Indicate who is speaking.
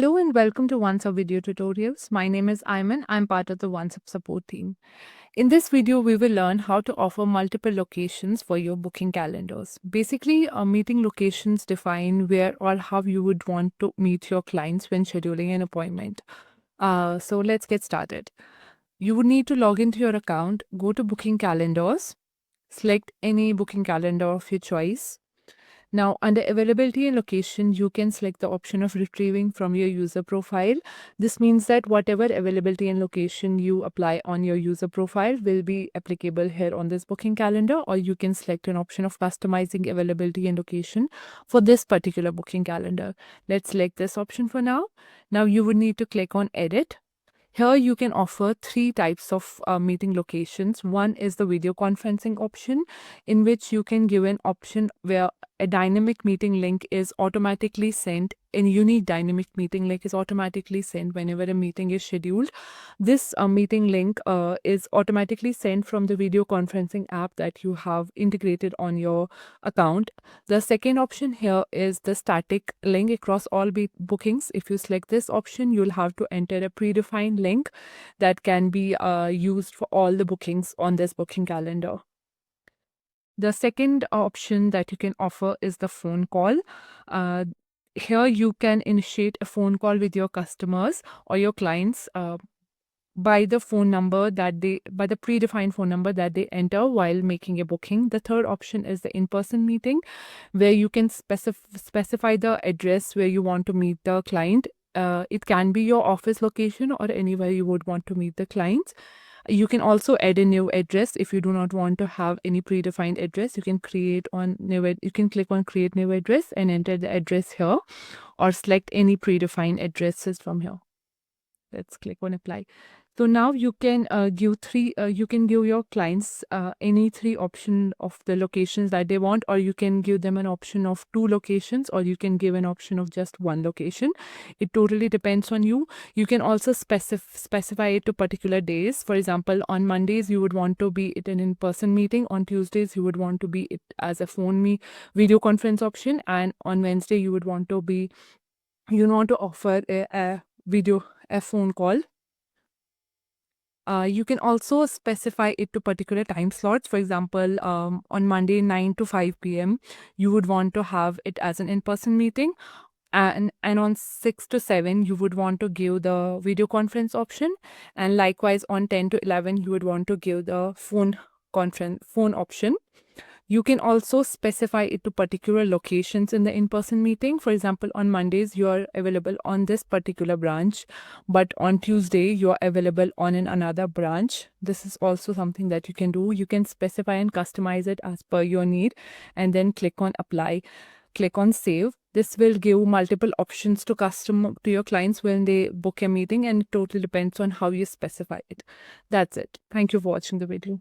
Speaker 1: Hello and welcome to OneSub Video Tutorials. My name is Ayman. I'm part of the OneSub support team. In this video, we will learn how to offer multiple locations for your booking calendars. Basically, meeting locations define where or how you would want to meet your clients when scheduling an appointment. So let's get started. You would need to log into your account, go to booking calendars, select any booking calendar of your choice. Now, under availability and location, you can select the option of retrieving from your user profile. This means that whatever availability and location you apply on your user profile will be applicable here on this booking calendar, or you can select an option of customizing availability and location for this particular booking calendar. Let's select this option for now. Now, you would need to click on Edit. Here you can offer three types of meeting locations. One is the video conferencing option, in which you can give an option where a dynamic meeting link is automatically sent. A unique dynamic meeting link is automatically sent whenever a meeting is scheduled. This meeting link is automatically sent from the video conferencing app that you have integrated on your account. The second option here is the static link across all bookings. If you select this option, you'll have to enter a predefined link that can be used for all the bookings on this booking calendar. The second option that you can offer is the phone call. Here you can initiate a phone call with your customers or your clients by the predefined phone number that they enter while making a booking. The third option is the in-person meeting, where you can specify the address where you want to meet the client. It can be your office location or anywhere you would want to meet the clients. You can also add a new address if you do not want to have any predefined address. You can click on create new address and enter the address here, or select any predefined addresses from here. Let's click on apply. So now you can give your clients any three option of the locations that they want, or you can give them an option of two locations, or you can give an option of just one location. It totally depends on you. You can also specify it to particular days. For example, on Mondays you would want to be it an in-person meeting. On Tuesdays you would want to be it as a video conference option, and on Wednesday you would want to offer a phone call. You can also specify it to particular time slots. For example, on Monday 9 to 5 p.m. you would want to have it as an in-person meeting, and on 6 to 7 you would want to give the video conference option, and likewise on 10 to 11 you would want to give the phone option. You can also specify it to particular locations in the in-person meeting. For example, on Mondays, you are available on this particular branch, but on Tuesday, you are available on another branch. This is also something that you can do. You can specify and customize it as per your need, and then click on apply. Click on save. This will give multiple options to your clients when they book a meeting, and it totally depends on how you specify it. That's it. Thank you for watching the video.